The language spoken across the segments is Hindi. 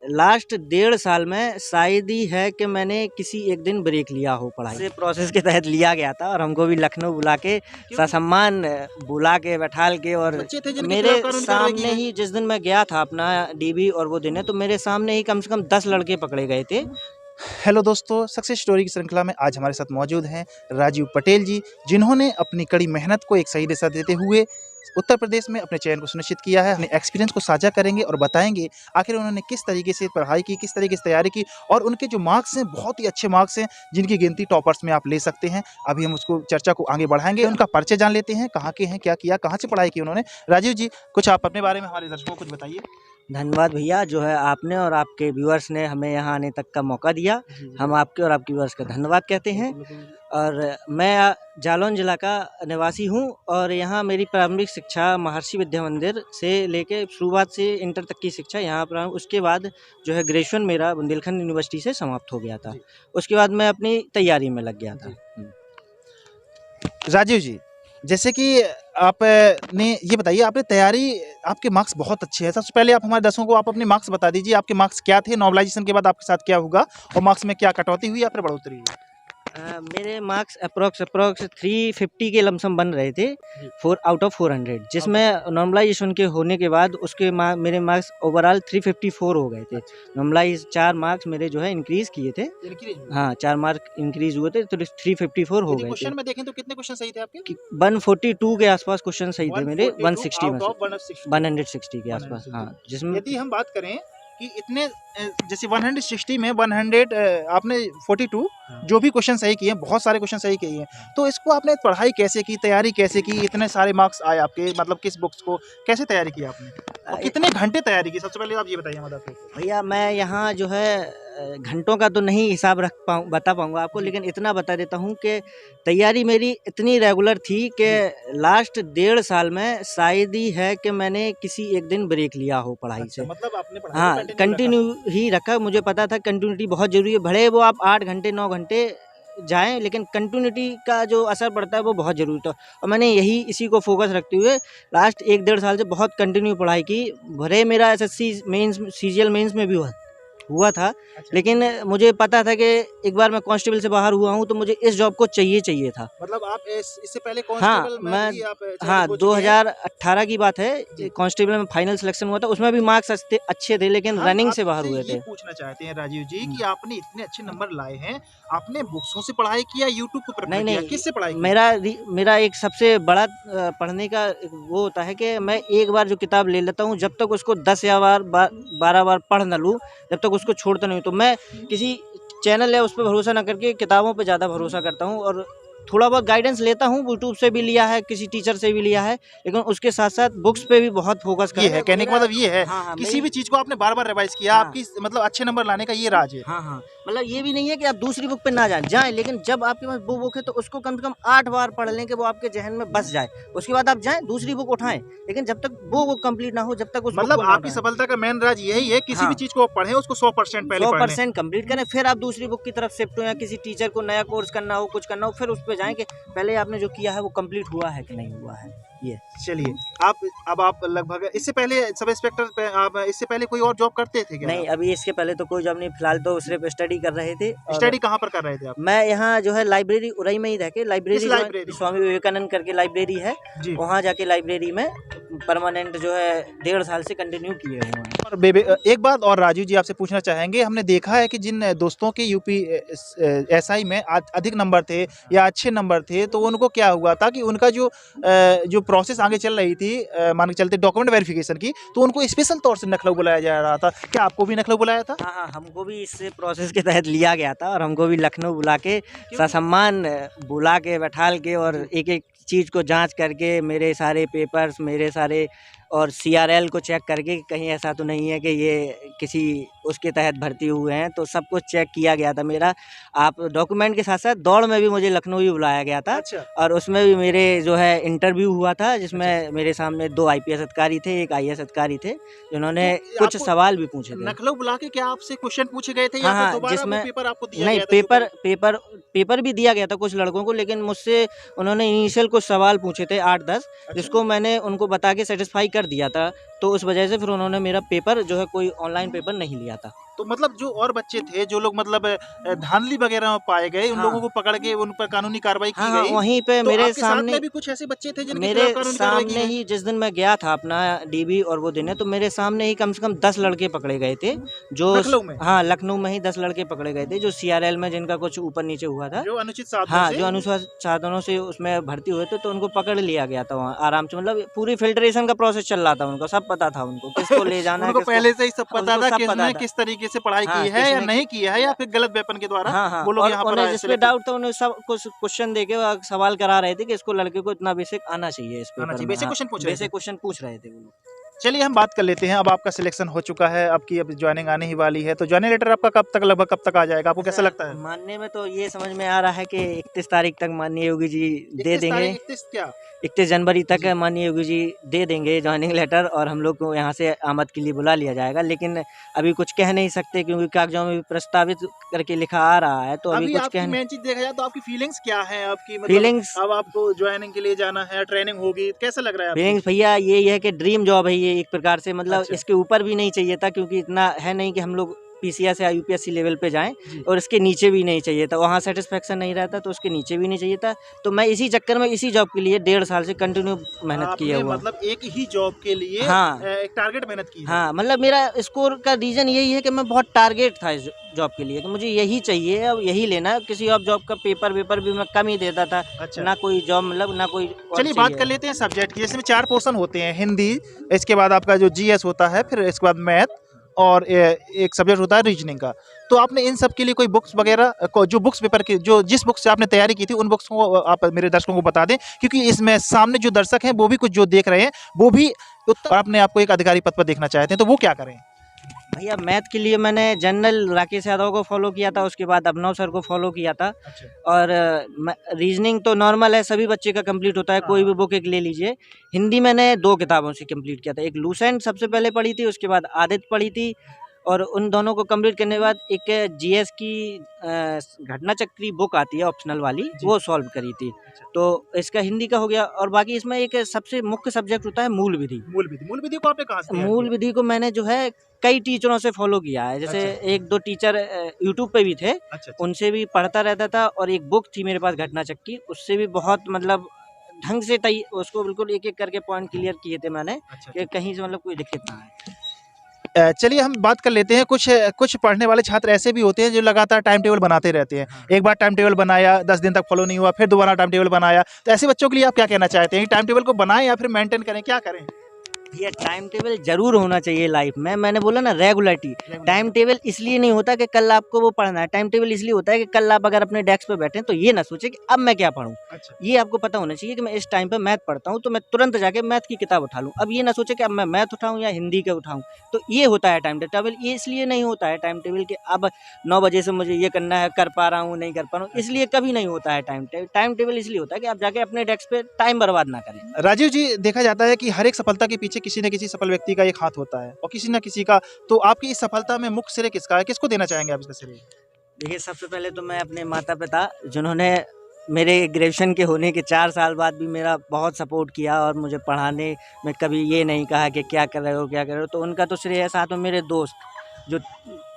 लास्ट 1.5 साल में शायद ही है कि मैंने किसी एक दिन ब्रेक लिया हो पढ़ाई से। प्रोसेस के तहत लिया गया था और हमको भी लखनऊ बुला के ससम्मान बुला के बैठाल के, और मेरे सामने ही जिस दिन मैं गया था अपना डीबी और वो दिन है, तो मेरे सामने ही कम से कम 10 लड़के पकड़े गए थे। हेलो दोस्तों, सक्सेस स्टोरी की श्रृंखला में आज हमारे साथ मौजूद हैं राजीव पटेल जी, जिन्होंने अपनी कड़ी मेहनत को एक सही दिशा देते हुए उत्तर प्रदेश में अपने चयन को सुनिश्चित किया है। अपने एक्सपीरियंस को साझा करेंगे और बताएंगे आखिर उन्होंने किस तरीके से पढ़ाई की, किस तरीके से तैयारी की, और उनके जो मार्क्स हैं बहुत ही अच्छे मार्क्स हैं जिनकी गिनती टॉपर्स में आप ले सकते हैं। अभी हम उसको चर्चा को आगे बढ़ाएंगे, उनका परिचय जान लेते हैं, कहाँ के हैं, क्या किया, कहाँ से पढ़ाई की उन्होंने। राजीव जी, कुछ आप अपने बारे में हमारे दर्शकों को कुछ बताइए। धन्यवाद भैया, जो है आपने और आपके व्यूअर्स ने हमें यहाँ आने तक का मौका दिया। हम आपके और आपके व्यूअर्स का धन्यवाद कहते हैं। और मैं जालौन जिला का निवासी हूँ और यहाँ मेरी प्रारंभिक शिक्षा महर्षि विद्या मंदिर से लेके शुरुआत से इंटर तक की शिक्षा यहाँ पर। उसके बाद जो है ग्रेजुएशन मेरा बुंदेलखंड यूनिवर्सिटी से समाप्त हो गया था। उसके बाद मैं अपनी तैयारी में लग गया था। राजीव जी, जैसे कि आपने ये बताइए, आपने तैयारी, आपके मार्क्स बहुत अच्छे हैं। सबसे पहले आप हमारे दर्शकों को आप अपने मार्क्स बता दीजिए, आपके मार्क्स क्या थे, नॉर्मलाइजेशन के बाद आपके साथ क्या होगा और मार्क्स में क्या कटौती हुई या फिर बढ़ोतरी हुई? मेरे मार्क्स अप्रोक्स 350 के लमसम बन रहे थे 4 आउट ऑफ 400, जिसमें नॉर्मलाइजेशन के होने के बाद उसके मेरे मार्क्स ओवरऑल 354 हो गए थे। नॉर्मलाइज 4 मार्क्स मेरे जो है इंक्रीज किए थे। हाँ, 4 मार्क इंक्रीज हुए थे तो 354 हो गए थे। क्वेश्चन में देखें तो कितने क्वेश्चन सही थे आपके? 142 के आसपास क्वेश्चन सही थे मेरे, 160 के आसपास। हाँ, जिसमें यदि हम बात करें कि इतने जैसे 160 में 100 आपने 42 जो भी क्वेश्चन सही किए, बहुत सारे क्वेश्चन सही किए हैं, तो इसको आपने पढ़ाई कैसे की, तैयारी कैसे की, इतने सारे मार्क्स आए आपके, मतलब किस बुक्स को कैसे तैयारी की आपने और कितने घंटे तैयारी की? सबसे पहले आप ये बताइए हमारे भैया। मैं यहाँ जो है घंटों का तो नहीं हिसाब बता पाऊँगा आपको, लेकिन इतना बता देता हूँ कि तैयारी मेरी इतनी रेगुलर थी कि लास्ट 1.5 साल में शायद ही है कि मैंने किसी एक दिन ब्रेक लिया हो पढ़ाई से। मतलब आपने पढ़ाई हाँ, कंटिन्यू ही रखा। मुझे पता था कंटिन्यूटी बहुत ज़रूरी है, भले वो आप 8 घंटे 9 घंटे जाएं, लेकिन कंटिन्यूटी का जो असर पड़ता है वो बहुत ज़रूरी था। और मैंने इसी को फोकस रखते हुए लास्ट 1-1.5 साल से बहुत कंटिन्यू पढ़ाई की। भले मेरा SSC मेंस, CGL मेंस में भी हुआ था, लेकिन मुझे पता था कि एक बार मैं कांस्टेबल से बाहर हुआ हूँ तो मुझे इस जॉब को चाहिए था। मतलब आप इससे पहले कांस्टेबल में भी आप 2018 की बात है, कांस्टेबल में फाइनल सिलेक्शन हुआ था, उसमें भी मार्क्स अच्छे थे, लेकिन रनिंग से बाहर हुए थे। पूछना चाहते हैं राजीव जी कि आपने इतने अच्छे नंबर लाए हैं, आपने बुक्सों से पढ़ाई किया, यूट्यूब पर पढ़ाई किया, किससे पढ़ाई की? मेरा एक सबसे बड़ा पढ़ने का वो होता है कि मैं एक बार जो किताब ले लेता हूँ, जब तक उसको 10 या 12 बार पढ़ न लूँ, जब तक उसको छोड़ता नहीं। तो मैं किसी चैनल या उस पर भरोसा ना करके किताबों पे ज़्यादा भरोसा करता हूँ, और थोड़ा बहुत गाइडेंस लेता हूँ, यूट्यूब से भी लिया है, किसी टीचर से भी लिया है, लेकिन उसके साथ साथ बुक्स पे भी बहुत फोकस किया है। कहने का मतलब ये है, हाँ, किसी भी चीज को आपने बार बार रिवाइज किया। हाँ, आपकी मतलब अच्छे नंबर लाने का ये राज है। हाँ, मतलब ये भी नहीं है कि आप दूसरी बुक पे ना जाएं, लेकिन जब आपके पास वो बुक है तो उसको कम से कम 8 बार पढ़ लें कि वो आपके जहन में बस जाए। उसके बाद आप जाएं, दूसरी बुक उठाएं, लेकिन जब तक वो बुक कंप्लीट ना हो, जब तक मतलब आपकी सफलता का मेन राज यही है, किसी भी चीज को पढ़ें, उसको 100% कंप्लीट करें, फिर आप दूसरी बुक की तरफ शिफ्ट हो, या किसी टीचर को नया कोर्स करना हो, कुछ करना हो, फिर उस पर जाएं कि पहले आपने जो किया है वो कंप्लीट हुआ है कि नहीं हुआ है। ये चलिए, आप लगभग इससे पहले सब इंस्पेक्टर, आप इससे पहले कोई और जॉब करते थे क्या? नहीं, अभी इसके पहले तो कोई जॉब नहीं, फिलहाल तो सिर्फ स्टडी कर रहे थे। स्टडी कहाँ पर कर रहे थे आप? मैं यहाँ जो है लाइब्रेरी उरई में ही रह के, लाइब्रेरी स्वामी विवेकानंद करके लाइब्रेरी है, वहाँ जाके लाइब्रेरी में परमानेंट जो है 1.5 साल से कंटिन्यू किए हुए हैं। एक बात और राजीव जी आपसे पूछना चाहेंगे, हमने देखा है कि जिन दोस्तों के यूपी SI में अधिक नंबर थे या अच्छे नंबर थे, तो उनको क्या हुआ था कि उनका जो प्रोसेस आगे चल रही थी, मान के चलते डॉक्यूमेंट वेरिफिकेशन की, तो उनको स्पेशल तौर से लखनऊ बुलाया जा रहा था। क्या आपको भी लखनऊ बुलाया था? हाँ, हमको भी इस प्रोसेस के तहत लिया गया था और हमको भी लखनऊ बुला के ससम्मान बुला के बैठाल के, और एक एक चीज़ को जांच करके, मेरे सारे पेपर्स, मेरे सारे और CRL को चेक करके कहीं ऐसा तो नहीं है कि ये किसी उसके तहत भर्ती हुए हैं, तो सब कुछ चेक किया गया था मेरा। आप डॉक्यूमेंट के साथ साथ दौड़ में भी मुझे लखनऊ ही बुलाया गया था। अच्छा। और उसमें भी मेरे जो है इंटरव्यू हुआ था, जिसमें मेरे सामने 2 IPS अधिकारी थे, 1 IAS अधिकारी थे, जिन्होंने कुछ सवाल भी पूछे थे। लखनऊ बुला के क्या आपसे क्वेश्चन पूछे गए थे? हाँ, जिसमें पेपर आपको दिया गया था? पेपर भी दिया गया था कुछ लड़कों को, लेकिन मुझसे उन्होंने इनिशियल कुछ सवाल पूछे थे 8-10, जिसको मैंने उनको बता के सेटिस्फाई कर दिया था तो उस वजह से फिर उन्होंने मेरा पेपर जो है कोई ऑनलाइन पेपर नहीं लिया था। तो मतलब जो और बच्चे थे, जो लोग मतलब धांधली वगैरह में पाए गए, उन हाँ। लोगों को पकड़ के उन पर कानूनी कार्रवाई की हाँ, हाँ, गई। वहीं पे तो मेरे आपके साथ सामने में भी कुछ ऐसे बच्चे थे जिनके मेरे खिलाफ कानूनी कार्रवाई की सामने गई? ही जिस दिन मैं गया था अपना डीबी और वो देने, तो मेरे सामने ही कम से कम 10 लड़के पकड़े गए थे जो लखनऊ में? हाँ, लखनऊ में ही 10 लड़के पकड़े गए थे जो सीआरएल में जिनका कुछ ऊपर-नीचे हुआ था। जो अनुचित साधनों हाँ, से? जो अनुसार साधनों से उसमें भर्ती हुए थे, तो उनको पकड़ लिया गया था वहाँ आराम से, मतलब पूरी फ़िल्ट्रेशन का प्रोसेस चल रहा था उनका, सब पता था उनको, किसको ले जाना है, उनको किसको पहले से ही सब पता उनको था सब कि पता इसने था। किस तरीके से पढ़ाई हाँ, की है या किसने नहीं की है, या फिर गलत वेपन के द्वारा हाँ, हाँ, वो लोग और यहाँ पर उन्हें आए जिस पे सेलेक्ट डाउट था उन्हें सब कुछ क्वेश्चन देके सवाल करा रहे थे कि इसको लड़के को इतना बेसिक आना चाहिए इस आना पेपर चाहिए। में। बेसिक हाँ, क्वेश्चन पूछ रहे थे। बेसिक क्वेश्चन पूछ रहे थे वो लोग। चलिए हम बात कर लेते हैं। अब आपका सिलेक्शन हो चुका है, आपकी अब ज्वाइनिंग आने ही वाली है, तो ज्वाइनिंग लेटर आपका कब तक, लगभग कब तक आ जाएगा, आपको कैसा लगता है? मानने में तो ये समझ में आ रहा है कि 31 तारीख तक माननीय योगी जी दे 31 देंगे। तारीख 31 क्या? 31 जनवरी तक जी। माननीय योगी जी दे देंगे ज्वाइनिंग लेटर और हम लोग को यहाँ से आमद के लिए बुला लिया जाएगा। लेकिन अभी कुछ कह नहीं सकते क्योंकि कागजों में भी प्रस्तावित करके लिखा आ रहा है, तो अभी अभी कुछ आपकी कह मेन चीज देखा जाए तो आपकी फीलिंग्स क्या है आपकी, मतलब फीलिंग्स अब आपको ज्वाइनिंग के लिए जाना है, ट्रेनिंग होगी, कैसा लग रहा है आपको? फीलिंग्स भैया यही है कि ड्रीम जॉब है ये एक प्रकार से, मतलब अच्छा। इसके ऊपर भी नहीं चाहिए था क्योंकि इतना है नहीं कि हम लोग पीसीएस या यूपीएससी लेवल पे जाएं, जी। और इसके नीचे भी नहीं चाहिए था, वहाँ सेटिस्फेक्शन नहीं रहता तो उसके नीचे भी नहीं चाहिए था। तो मैं इसी चक्कर में इसी जॉब के लिए 1.5 साल से कंटिन्यू मेहनत किया आपने हुआ हूँ। मतलब एक ही जॉब के लिए हाँ। एक टारगेट मेहनत की है। हाँ, मतलब मेरा स्कोर का रीज़न यही है कि मैं बहुत टारगेट था इस जॉब के लिए कि मुझे यही चाहिए, अब यही लेना है। किसी और जॉब का पेपर भी मैं कम ही देता था, अच्छा। ना कोई जॉब मतलब ना कोई और चलिए बात चाहिए। कर लेते हैं सब्जेक्ट की। इसमें 4 पोर्शन होते हैं, हिंदी, इसके बाद आपका जो जीएस होता है, फिर इसके बाद मैथ, और एक सब्जेक्ट होता है रीजनिंग का। तो आपने इन सब के लिए कोई बुक्स वगैरह जो बुक्स पेपर की जो जिस बुक से आपने तैयारी की थी, उन बुक्स को आप मेरे दर्शकों को बता दें, क्योंकि इसमें सामने जो दर्शक हैं वो भी कुछ जो देख रहे हैं वो भी अपने आप को एक अधिकारी पद पर देखना चाहते हैं, तो वो क्या करें? भैया मैथ के लिए मैंने जनरल राकेश यादव को फॉलो किया था, उसके बाद अभिनव सर को फॉलो किया था। अच्छा। और रीजनिंग तो नॉर्मल है, सभी बच्चे का कंप्लीट होता है, कोई भी बुक एक ले लीजिए। हिंदी मैंने 2 किताबों से कंप्लीट किया था, एक लूसेंट सबसे पहले पढ़ी थी, उसके बाद आदित्य पढ़ी थी, और उन दोनों को कंप्लीट करने के बाद एक जीएस की घटना चक्री बुक आती है ऑप्शनल वाली, वो सॉल्व करी थी। तो इसका हिंदी का हो गया, और बाकी इसमें एक सबसे मुख्य सब्जेक्ट होता है मूल विधि। मूल विधि को आपने कहाँ से तैयार मूल किया? विधि को मैंने जो है कई टीचरों से फॉलो किया है, जैसे अच्छा। 1-2 टीचर यूट्यूब पे भी थे, अच्छा। उनसे भी पढ़ता रहता था, और एक बुक थी मेरे पास घटना चक्की, उससे भी बहुत मतलब ढंग से उसको बिल्कुल एक-एक करके पॉइंट क्लियर किए थे मैंने अच्छा। कि कहीं से मतलब कोई दिक्कत ना आए। चलिए हम बात कर लेते हैं। कुछ पढ़ने वाले छात्र ऐसे भी होते हैं जो लगातार टाइम टेबल बनाते रहते हैं। हाँ। एक बार टाइम टेबल बनाया, 10 दिन तक फॉलो नहीं हुआ, फिर दोबारा टाइम टेबल बनाया, तो ऐसे बच्चों के लिए आप क्या कहना चाहते हैं कि टाइम टेबल को बनाएं या फिर मेंटेन करें, क्या करें? भैया टाइम टेबल जरूर होना चाहिए लाइफ में, मैंने बोला ना रेगुलरिटी। टाइम टेबल इसलिए नहीं होता कि कल आपको वो पढ़ना है, टाइम टेबल इसलिए होता है कि कल आप अगर अपने डेस्क पे बैठे तो ये ना सोचे कि अब मैं क्या पढूं। अच्छा। ये आपको पता होना चाहिए कि मैं इस टाइम पे मैथ पढ़ता हूँ तो मैं तुरंत जाके मैथ की किताब उठा लूँ। अब ये ना सोचे कि अब मैं मैथ उठाऊँ या हिंदी का उठाऊँ। तो ये होता है टाइम टेबल। ये इसलिए नहीं होता है टाइम टेबल कि अब 9 बजे से मुझे ये करना है, कर पा रहा हूँ नहीं कर पा रहा हूँ, इसलिए कभी नहीं होता है टाइम टेबल। टाइम टेबल इसलिए होता है कि आप जाके अपने डेस्क पे टाइम बर्बाद ना करें। राजीव जी, देखा जाता है कि हर एक सफलता के पीछे किसी न किसी सफल व्यक्ति का एक हाथ होता है और किसी न किसी का, तो आपकी इस सफलता में मुख्य श्रेय किसका है? किसको देना चाहेंगे आप इसका श्रेय? देखिए सबसे पहले तो मैं अपने माता पिता, जिन्होंने मेरे ग्रेजुएशन के होने के 4 साल बाद भी मेरा बहुत सपोर्ट किया और मुझे पढ़ाने में कभी ये नहीं कहा कि क्या कर रहे हो क्या कर रहे हो, तो उनका तो श्रेय है। साथ में मेरे दोस्त, जो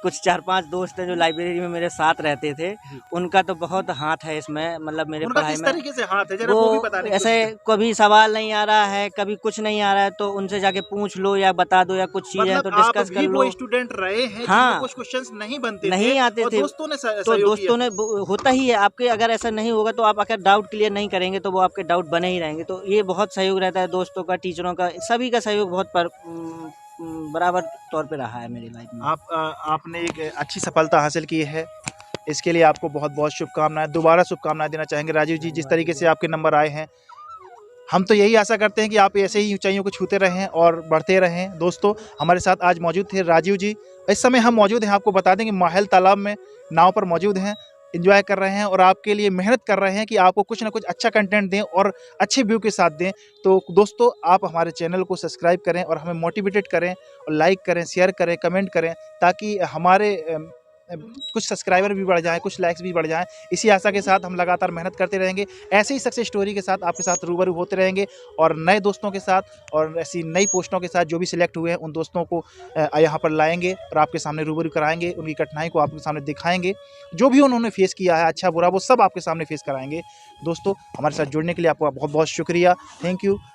कुछ 4-5 दोस्त हैं जो लाइब्रेरी में मेरे साथ रहते थे, उनका तो बहुत हाथ है इसमें, मतलब मेरे उनका पढ़ाई किस में। तरीके से हाथ है, जरा वो भी वो बताने की ऐसे कोशिश करें। कभी सवाल नहीं आ रहा है, कभी कुछ नहीं आ रहा है, तो उनसे जाके पूछ लो या बता दो, या कुछ चीज़ें हैं तो मतलब आप डिस्कस कर भी लो। वो स्टूडेंट रहे हैं हाँ। जिनको कुछ क्वेश्चंस नहीं बनते नहीं थे आते और थे, दोस्तों ने तो सहयोग दोस्तों किया। ने होता ही है आपके, अगर ऐसा नहीं होगा तो आप अगर डाउट क्लियर नहीं करेंगे तो वो आपके डाउट बने ही रहेंगे। तो ये बहुत सहयोग रहता है दोस्तों का, टीचरों का, सभी का सहयोग बहुत बराबर तौर पे रहा है मेरी लाइफ में। आपने एक अच्छी सफलता हासिल की है, इसके लिए आपको बहुत बहुत शुभकामनाएं। दोबारा शुभकामनाएं देना चाहेंगे राजीव जी, जिस तरीके से आपके नंबर आए हैं। हम तो यही आशा करते हैं कि आप ऐसे ही ऊंचाइयों को छूते रहें और बढ़ते रहें। दोस्तों, हमारे साथ आज मौजूद थे राजीव जी। इस समय हम मौजूद हैं, आपको बता दें कि माहिल तालाब में नाव पर मौजूद हैं, एंजॉय कर रहे हैं और आपके लिए मेहनत कर रहे हैं कि आपको कुछ ना कुछ अच्छा कंटेंट दें और अच्छे व्यू के साथ दें। तो दोस्तों, आप हमारे चैनल को सब्सक्राइब करें और हमें मोटिवेटेड करें और लाइक करें, शेयर करें, कमेंट करें, ताकि हमारे कुछ सब्सक्राइबर भी बढ़ जाएँ, कुछ लाइक्स भी बढ़ जाएँ। इसी आशा के साथ हम लगातार मेहनत करते रहेंगे। ऐसे ही सक्सेस स्टोरी के साथ आपके साथ रूबरू होते रहेंगे और नए दोस्तों के साथ और ऐसी नई पोस्टों के साथ जो भी सिलेक्ट हुए हैं उन दोस्तों को यहाँ पर लाएँगे और आपके सामने रूबरू कराएँगे, उनकी कठिनाई को आपके सामने दिखाएँगे। जो भी उन्होंने फेस किया है, अच्छा बुरा, वो सब आपके सामने फेस कराएँगे। दोस्तों, हमारे साथ जुड़ने के लिए आपका बहुत-बहुत शुक्रिया। Thank you.